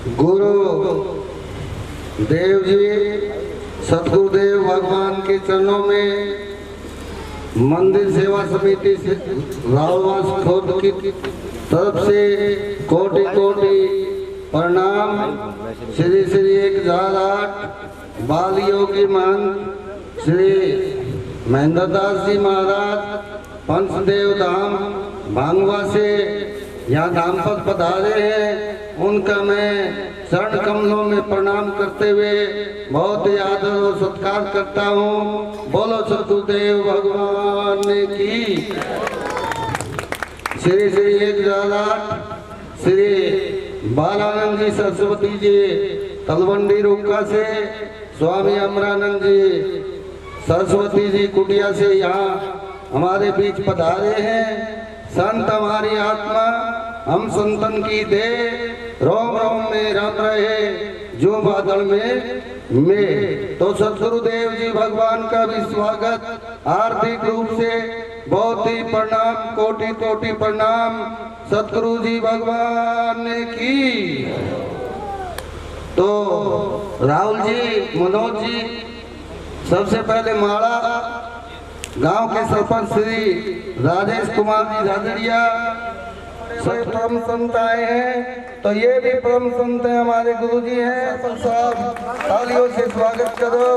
गुरु देव जी सतगुरुदेव भगवान के चरणों में मंदिर सेवा समिति से राववास खोद की तरफ से कोटि कोटि प्रणाम। श्री श्री 1008 बाल योगी महंत श्री महेंद्र दास जी महाराज पंचदेव धाम भांगवा से यहाँ धाम पर पधारे हैं। उनका मैं चरण कमलों में प्रणाम करते हुए बहुत ही आदर और सत्कार करता हूँ। बोलो सतगुरुदेव भगवान की। श्री श्री 1008 श्री बालानंद जी सरस्वती जी तलवंडी रुक्का से, स्वामी अमरानंद जी सरस्वती जी कुटिया से यहाँ हमारे बीच पधारे हैं। संत हमारी आत्मा हम संतन की देह, रोम रोम में रम रहे जो बादल में। तो सतगुरुदेव जी भगवान का भी स्वागत हार्दिक रूप से बहुत ही प्रणाम, कोटि कोटि प्रणाम सतगुरु जी भगवान की। तो राहुल जी, मनोज जी, सबसे पहले माड़ा गांव के सरपंच श्री राजेश कुमार जी झाझड़िया परम संत आए हैं। तो ये भी परम संत हैं, हमारे गुरु जी हैं। तो सब तालियों से स्वागत करो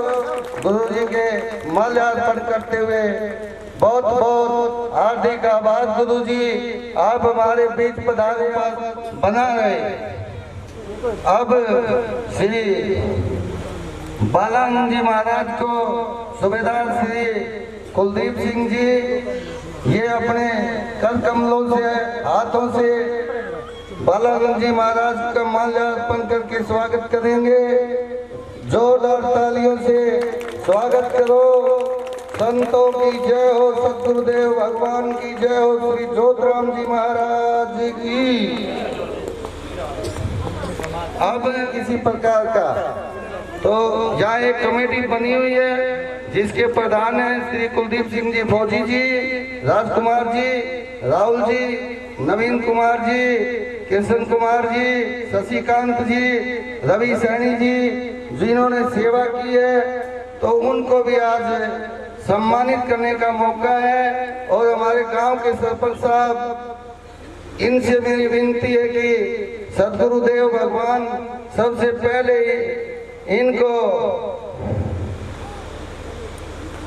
गुरु जी के माल्यार्पण करते हुए। बहुत बहुत हार्दिक आभार गुरु जी, आप हमारे बीच पधारे बना रहे। अब श्री बालानंद जी महाराज को सूबेदार श्री कुलदीप सिंह जी ये अपने कर कमलों से हाथों से बालानंद जी महाराज का माल्यार्पण करके स्वागत करेंगे। जोरदार तालियों से स्वागत करो। संतों की जय हो, सतगुरुदेव भगवान की जय हो, श्री जोतराम जी महाराज की। अब किसी प्रकार का तो यहाँ एक कमेटी बनी हुई है जिसके प्रधान हैं श्री कुलदीप सिंह जी फौजी जी, राजकुमार जी, राहुल जी, नवीन कुमार जी, कृष्ण कुमार जी, शशिकांत जी, रवि सैनी जी जिन्होंने सेवा की है। तो उनको भी आज सम्मानित करने का मौका है। और हमारे गांव के सरपंच साहब, इनसे मेरी विनती है कि सदगुरुदेव भगवान सबसे पहले इनको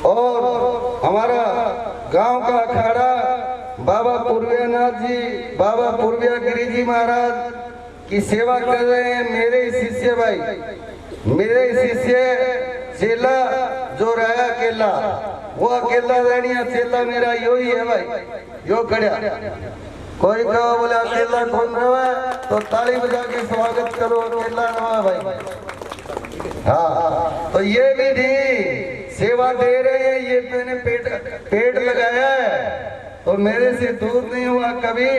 और हमारा गांव का अखाड़ा बाबा पूर्व्यानाथ जी, बाबा पूर्व्या गिरी जी महाराज की सेवा कर रहे हैं। मेरे शिष्य भाई, मेरे शिष्य चेला जो रहा अकेला, वो अकेला रहनिया चेला मेरा यो ही है भाई, यो खड़ा। कोई कहो बोले अकेला कौन रहा है, तो ताली बजा के स्वागत करो, अकेला रहा भाई। हाँ, तो ये विधि सेवा दे रहे हैं, ये मैंने पेट लगाया है तो मेरे से दूर नहीं हुआ कभी।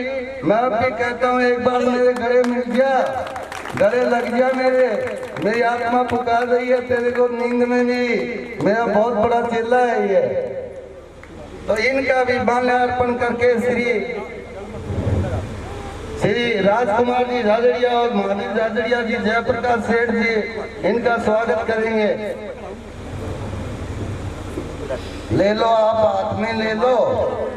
मैं अब भी कहता हूँ एक बार मेरे गले मिल गया, गले लग गया मेरी आत्मा पुकार रही है तेरे को नींद में भी। मेरा बहुत बड़ा चेला है ये। तो इनका भी माल्यार्पण करके श्री राजकुमार जी झाझड़िया और महावीर झाझड़िया जी, जयप्रकाश सेठ जी, इनका स्वागत करेंगे। ले लो आप, हाथ में ले लो।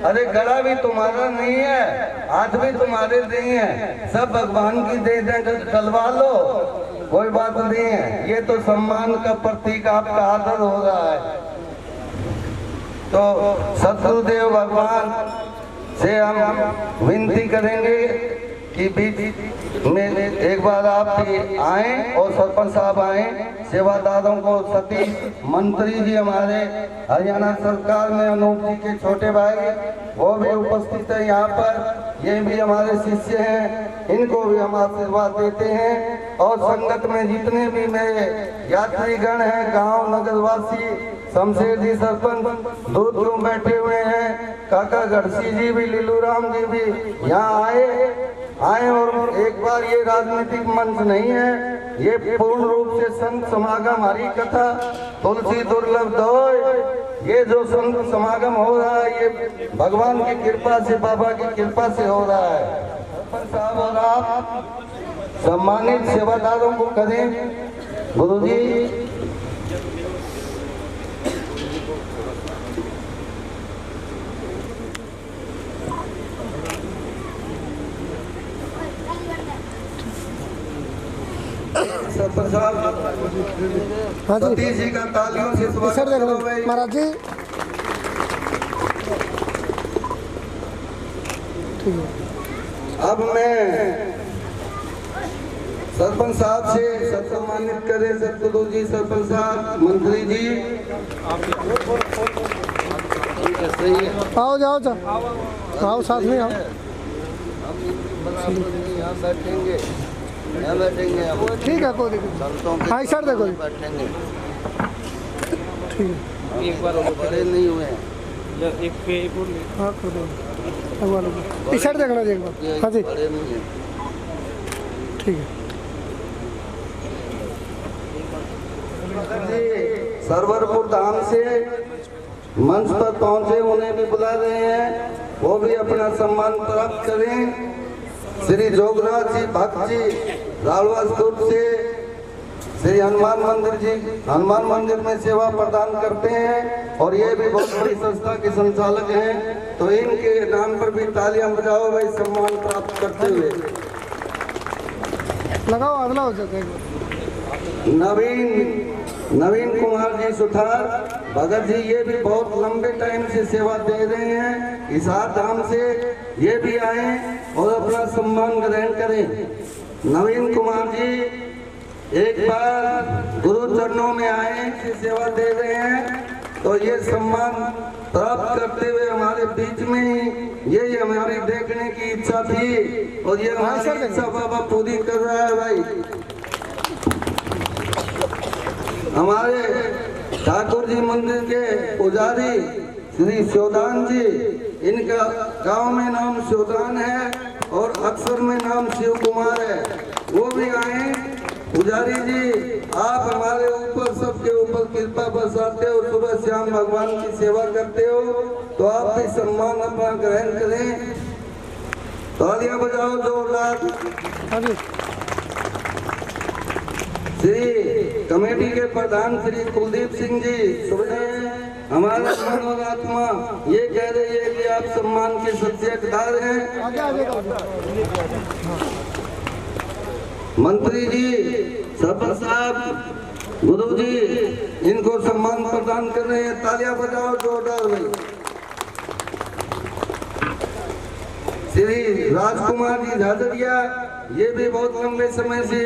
अरे गला भी तुम्हारा नहीं है, हाथ भी तुम्हारे नहीं है, सब भगवान की दे दें, कलवा लो, कोई बात नहीं है। ये तो सम्मान का प्रतीक, आपका आदर हो रहा है। तो सतगुरुदेव भगवान से हम विनती करेंगे कि बीच में एक बार आप भी आए और सरपंच साहब आए, सेवादारों को सतीश मंत्री जी हमारे हरियाणा सरकार में, अनूप जी के छोटे भाई वो भी उपस्थित है यहाँ पर। ये भी हमारे शिष्य हैं, इनको भी हम आशीर्वाद देते हैं। और संगत में जितने भी मेरे यात्रीगण हैं, गांव नगरवासी, शमशेर जी सरपंच दूर दूर बैठे हुए हैं, काका गढ़सी जी भी, लीलू राम जी भी यहाँ आए। और एक बार ये राजनीतिक मंच नहीं है, ये पूर्ण रूप से संत समागम, हरि कथा, तुलसी दुर्लभ दोय, ये जो संत समागम हो रहा है ये भगवान की कृपा से, बाबा की कृपा से हो रहा है। सरपंच साहब और आप सम्मानित सेवादारों को करें। गुरुजी सरपंच साहब सतीश जी का तालियों से स्वागत करो भाई। महाराज जी ठीक है। अब मैं सरपंच साहब से सम्मानित करें। सतगुरु जी, सरपंच साहब, मंत्री जी, आओ जाओ जाओ आओ साथ में आओ। यहाँ बैठेंगे ठीक है, कोई दिक्कत। हाँ सर देखो बैठेंगे। ठीक है। एक बार बड़े नहीं हुए हैं। हाँ कर दो। टी शर्ट देखना जी एक बार। हाँ जी बड़े नहीं हैं। ठीक है। सरवरपुर धाम से मंच पर पहुंचे, उन्हें भी बुला रहे हैं, वो भी अपना सम्मान प्राप्त करें। श्री जोगराज जी भक्त जी रालवा स्तूप से श्री हनुमान मंदिर जी, हनुमान मंदिर में सेवा प्रदान करते हैं और ये भी बहुत बड़ी संस्था के संचालक हैं, तो इनके नाम पर भी तालियां बजाओ भाई, सम्मान प्राप्त करते हुए। लगाओ अगला हो जाता है। नवीन कुमार जी सुथार भगत जी, ये भी बहुत लंबे टाइम से सेवा दे रहे हैं हिसार धाम से, ये भी आए और अपना सम्मान ग्रहण करें। नवीन कुमार जी एक बार गुरु चरणों में आए, सेवा दे रहे हैं, तो ये सम्मान प्राप्त करते हुए हमारे बीच में ही यही हमारी देखने की इच्छा थी और ये हमारी इच्छा बाबा पूरी कर रहा है भाई। हमारे ठाकुर जी मंदिर के पुजारी श्री शिवदान जी, इनका गांव में नाम शिवदान है और अक्सर में नाम शिव कुमार है, वो भी आए। पुजारी जी आप हमारे ऊपर, सबके ऊपर कृपा बरसाते हो, सुबह शाम भगवान की सेवा करते हो, तो आप भी सम्मान अपना ग्रहण करें। तालियां बजाओ जोरदार। श्री कमेटी के प्रधान श्री कुलदीप सिंह जी सुबह हमारा मन और आत्मा ये कह रही है कि आप सम्मान के सच्चे हकदार हैं। मंत्री जी, सरपंच साहब, गुरु जी इनको सम्मान प्रदान कर रहे हैं, तालियां बजाओ जोरदार भाई। श्री राजकुमार जी झाझड़िया, ये भी बहुत लंबे समय से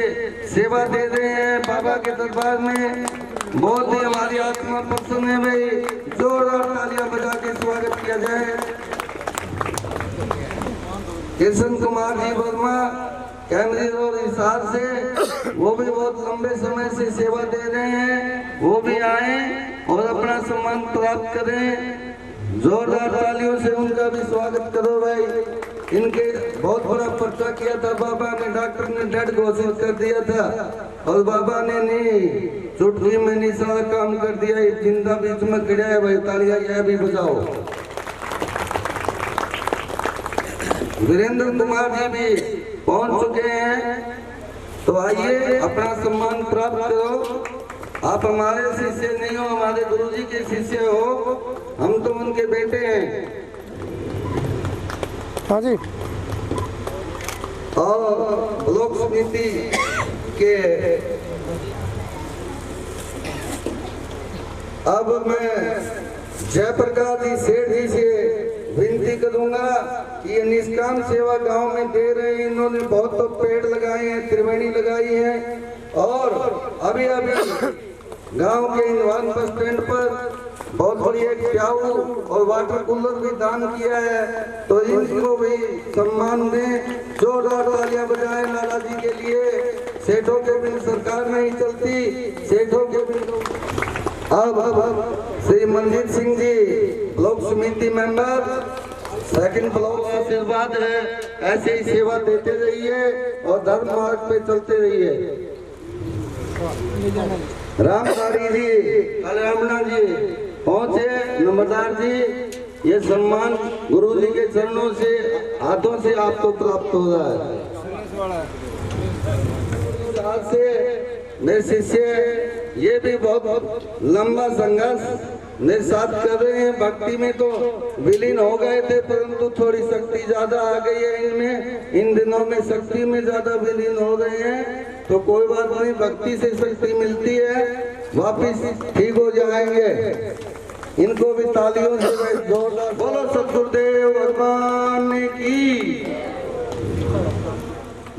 सेवा दे रहे हैं बाबा के दरबार में, बहुत ही हमारी आत्मा प्रसन्न है भाई, जोरदार तालियां बजा के स्वागत किया जाए। किशन कुमार जी वर्मा कैमरी रोड हिसार से, वो भी बहुत लंबे समय से सेवा दे रहे हैं, वो भी आए और अपना सम्मान प्राप्त करें। जोरदार तालियों से उनका भी स्वागत करो भाई। इनके बहुत बड़ा पर्चा किया था बाबा ने, डॉक्टर ने डेड घोषित कर दिया था और बाबा ने नहीं, चुटकी में नहीं सारा काम कर दिया, जिंदा बीच में खड़ा है भाई, तालियां यह भी बजाओ। वीरेंद्र कुमार जी भी पहुंच चुके हैं, तो आइए अपना सम्मान प्राप्त करो। आप हमारे शिष्य नहीं हो, हमारे गुरुजी के शिष्य हो, हम तो उनके बेटे हैं। हाँ जी। और ब्लॉक समिति के अब मैं जयप्रकाश जी सेठ जी से विनती करूंगा कि ये निष्काम सेवा गांव में दे रहे हैं, इन्होंने बहुत तो पेड़ लगाए हैं, त्रिवेणी लगाई है और अभी अभी गांव के इंदवान बस स्टैंड पर बहुत बड़ी एक प्याऊ और वाटर कूलर भी दान किया है, तो इनको भी सम्मान दें। जोरदार तालियां बजाएं लाला जी के लिए। सेठों के बिन सरकार नहीं चलती, सेठों के बिन। अब श्री मनजीत सिंह जी ब्लॉक समिति मेंबर, सेकंड ब्लॉक, आशीर्वाद है, ऐसे ही सेवा देते रहिए और धर्म मार्ग पे चलते रहिए। रामधारी जी, कल्याणा जी पहुंचे, नंबरदार जी, ये सम्मान गुरु जी के चरणों से, हाथों से आपको प्राप्त हो रहा है। साल से मेरे शिष्य ये भी बहुत लंबा संघर्ष मेरे साथ कर रहे हैं। भक्ति में तो विलीन हो गए थे, परंतु थोड़ी शक्ति ज्यादा आ गई है इनमें। इन दिनों में शक्ति में ज्यादा विलीन हो रहे हैं, तो कोई बात नहीं, भक्ति से शक्ति मिलती है, वापिस ठीक हो जाएंगे। इनको भी तालियों से जोरदार बोलो सतगुरुदेव भगवान की।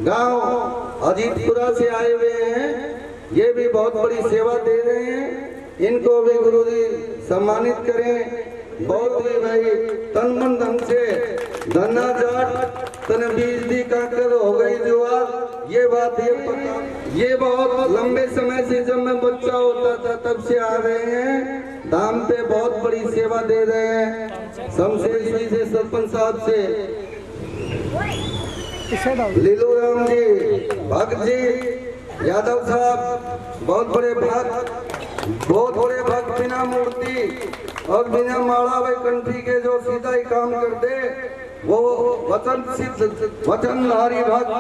गांव अजीतपुरा से आए हुए हैं, ये भी बहुत बड़ी सेवा दे रहे हैं, इनको भी गुरुजी सम्मानित करें। बहुत ही भाई तन मन धन से धना जाट तन बिजली का कर हो गई जुआर, ये बात ये बहुत लंबे समय से जब मैं बच्चा होता था तब से आ रहे हैं, धाम पे बहुत बड़ी सेवा दे रहे हैं। शमशेरजी से सरपंच साहब से लीलू राम जी, भक्त जी, यादव साहब, बहुत बड़े भक्त बिना मूर्ति और बिना माला व कंठी के जो सीधा ही काम करते, वो वचनधारी भक्त।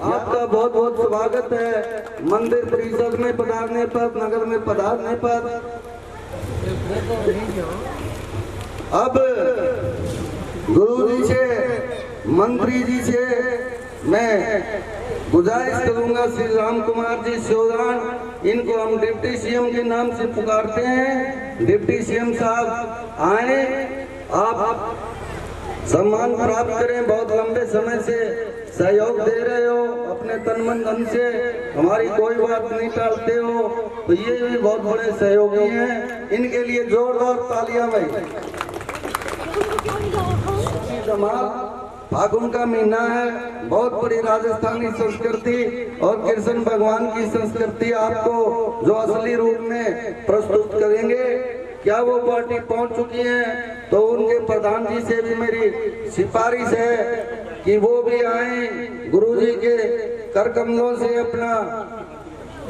आपका बहुत बहुत स्वागत है मंदिर परिसर में पधारने पर, नगर में पधारने पर। अब गुरु जी से, मंत्री जी से मैं गुजारिश करूंगा, श्री राम कुमार जी शिवरान, इनको हम डिप्टी सीएम के नाम से पुकारते हैं। डिप्टी सीएम साहब आए, आप सम्मान प्राप्त करें। बहुत लंबे समय से सहयोग दे रहे हो, अपने तन मन धन से हमारी कोई बात नहीं टालते हो, तो ये भी बहुत बड़े सहयोगी हैं। इनके लिए जोरदार तालियां भाई। फागुन का महीना है, बहुत बड़ी राजस्थानी संस्कृति और कृष्ण भगवान की संस्कृति आपको जो असली रूप में प्रस्तुत करेंगे। क्या वो पार्टी पहुंच चुकी है, तो उनके प्रधान जी से भी मेरी सिफारिश है कि वो भी आए, गुरुजी के कर कमलों से अपना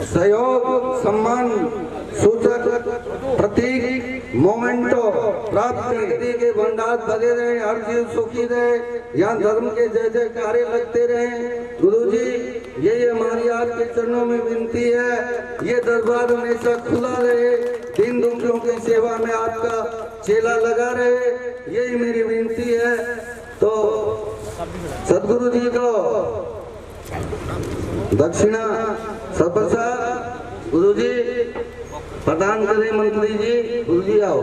सहयोग, सम्मान सूचक प्रतीक मोमेंटो प्राप्त करने के भंडार भरे रहे, हर जीव सुखी रहे, यहाँ धर्म के जय जयकारे लगते रहे। गुरुजी ये हमारी आपके चरणों में विनती है, ये दरबार हमेशा खुला रहे, दीन दुखियों की सेवा में आपका चेला लगा रहे, यही मेरी विनती है। तो सदगुरु जी को दक्षिणा सबसा गुरु जी प्रदान करें। मंत्री जी, गुरु जी आओ।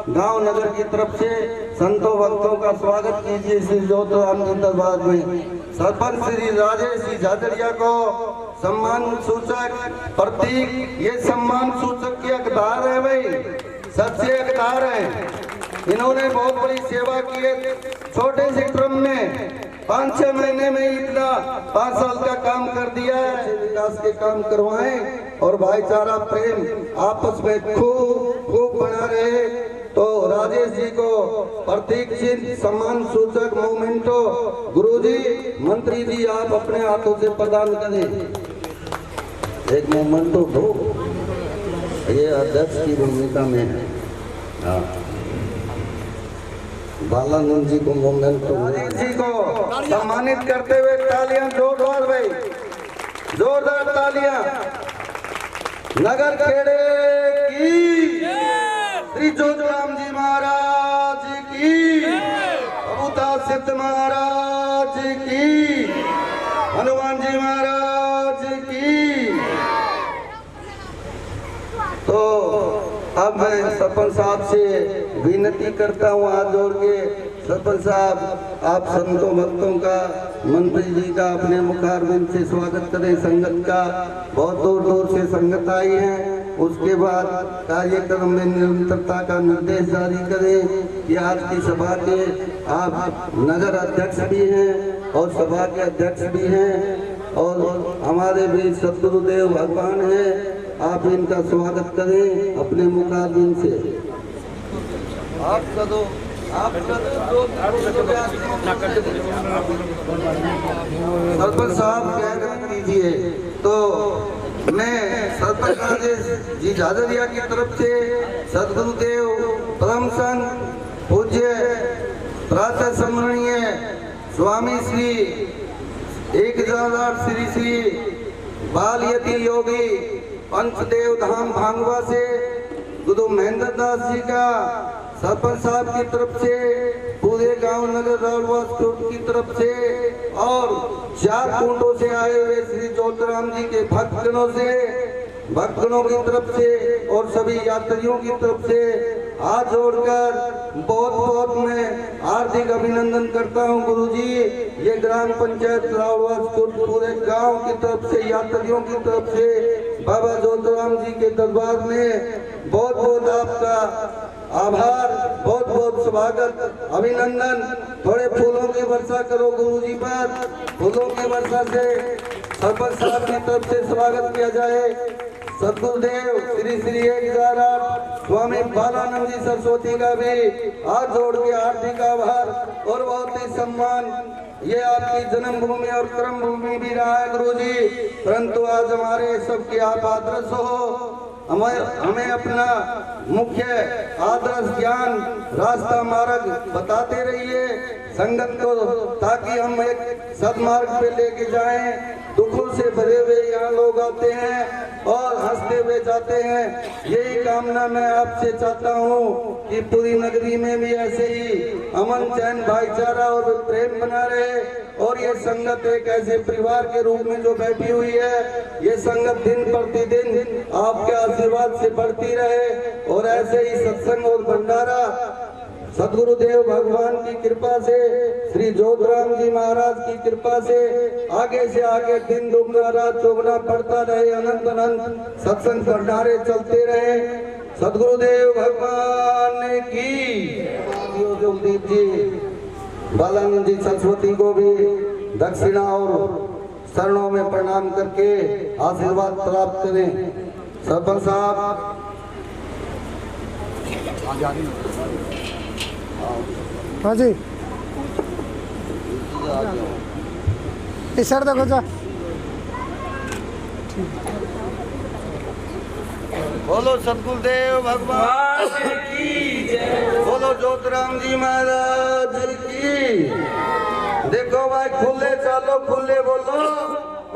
गांव नगर की तरफ से संतों भक्तों का स्वागत कीजिए श्री ज्योतिराम जी दरबार में। सरपंच श्री राजेश जी झाझड़िया को सम्मान सूचक प्रतीक, ये सम्मान सूचक के हकदार है भाई, सबसे हकदार है। इन्होंने बहुत बड़ी सेवा की है, छोटे से क्रम में 5-6 महीने में इतना 5 साल का काम कर दिया है। विकास के काम करवाएं और भाईचारा प्रेम आपस में खूब बना रहे। तो राजेश जी को प्रतीक चिन्ह सम्मान सूचक मोमेंटो गुरुजी, मंत्री जी आप अपने हाथों से प्रदान करें। एक मोमेंटो दो, ये अध्यक्ष की भूमिका में है। बालानंद जी को मोमेंटो, राजेश जी को सम्मानित करते हुए तालियां जोरदार भाई, जोरदार तालियां। नगर खेड़े की श्री ज्योतिराम जी महाराज की, अबूता सिद्ध महाराज की, हनुमान जी महाराज की। तो अब मैं सरपंच साहब से विनती करता हूँ हाथ जोड़ के, सरपंच साहब आप संतों भक्तों का, मंत्री जी का अपने मुखारबिंद से स्वागत करें। संगत का बहुत दूर दूर से संगत आई है, उसके बाद कार्यक्रम में निरंतरता का निर्देश जारी करें कि आज की सभा के आप नगर अध्यक्ष भी हैं और सभा के अध्यक्ष भी हैं और हमारे भी सतगुरुदेव भगवान हैं। आप इनका स्वागत करें अपने मुखारबिंद से। आप कदो सरपंच साहब क्या कीजिए। तो मैं सरपंच राजेश जी झाझरिया की तरफ से सदगुरुदेव परम संत पूज्य प्रातः स्मरणीय स्वामी श्री 1008 श्री श्री बाल यति योगी पंचदेव धाम भांगवा से गुरु महेंद्र दास जी का सरपंच साहब की तरफ से पूरे गांव नगर रावलवास की तरफ से और 4 कुंडों से आए हुए श्री ज्योतिराम जी के भक्तगणों की तरफ से और सभी यात्रियों की तरफ से हाथ जोड़कर बहुत बहुत मैं हार्दिक अभिनंदन करता हूं गुरुजी। ये ग्राम पंचायत रावलवास पूरे गांव की तरफ से यात्रियों की तरफ से बाबा ज्योतिराम जी के दरबार में बहुत बहुत आपका आभार, बहुत बहुत स्वागत अभिनंदन। थोड़े फूलों की वर्षा करो गुरुजी पर। फूलों की वर्षा से सरपंच साहब की तरफ से स्वागत किया जाए। सदगुरुदेव श्री श्री 1008 स्वामी बालानंद जी सरस्वती का भी हाथ जोड़ के हार्दिक आभार और बहुत ही सम्मान। ये आपकी जन्मभूमि और कर्म भूमि भी रहा है गुरुजी, परंतु आज हमारे सबके आप आदर्श हो। हमें अपना मुख्य आदर्श ज्ञान रास्ता मार्ग बताते रहिए संगत को, ताकि हम एक सदमार्ग पे लेके जाएं। दुखों से भरे हुए यहाँ लोग आते हैं और हंसते हुए जाते हैं। यही कामना मैं आपसे चाहता हूँ कि पूरी नगरी में भी ऐसे ही अमन चैन भाईचारा और प्रेम बना रहे और ये संगत एक ऐसे परिवार के रूप में जो बैठी हुई है, ये संगत दिन प्रतिदिन आपके आशीर्वाद से बढ़ती रहे और ऐसे ही सत्संग और भंडारा सदगुरुदेव भगवान की कृपा से, श्री ज्योतिराम जी महाराज की कृपा से आगे दिन दुगना रात चौगुना पड़ता रहे, अनंत अनंत सत्संग भंडारे चलते रहे। सदगुरुदेव भगवान की। कुलदीप जी बालानंद जी सरस्वती को भी दक्षिणा और शरणों में प्रणाम करके आशीर्वाद प्राप्त करें। सरपंच साहब हाँ जी, इस साइड देखो जा। बोलो सदगुरुदेव भगवान की जय, बोलो ज्योतिराम जी महाराज की। देखो भाई, खुले चालो खुले बोलो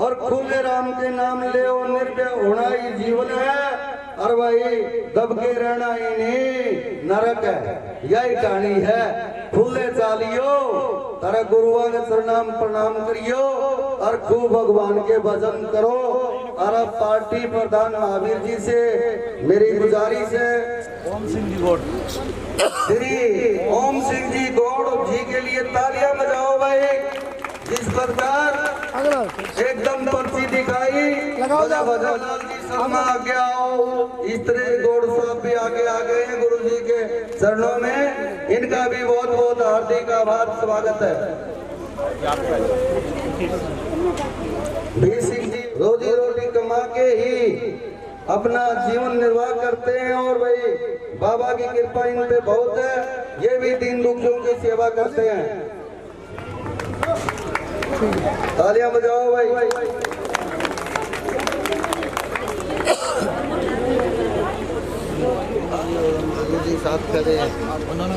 और खुले राम के नाम ले, निर्भय होना ही जीवन है। और भाई दब के रहना ही नहीं नरक है, यही कहानी है। खुले चालियो तारा गुरुआ के प्रणाम करियो और खूब भगवान के भजन करो। और अब पार्टी प्रधान महावीर जी से मेरी गुजारिश है, ओम सिंह जी गौड़, श्री ओम सिंह जी गौड़ जी के लिए तालियां बजाओ भाई। जिस प्रकार एकदम पर्ची दिखाई भजनलाल जी शर्मा आगे आओ, इस तरह गौड़ साहब भी आगे आ गए हैं गुरु जी के चरणों में। इनका भी बहुत बहुत हार्दिक आभार स्वागत है। भी सिंह जी रोजी रोटी कमा के ही अपना जीवन निर्वाह करते हैं और भाई बाबा की कृपा इन पे बहुत है। ये भी दीन दुखियों की सेवा करते हैं। तालियां बजाओ भाई। साथ करे उन्होंने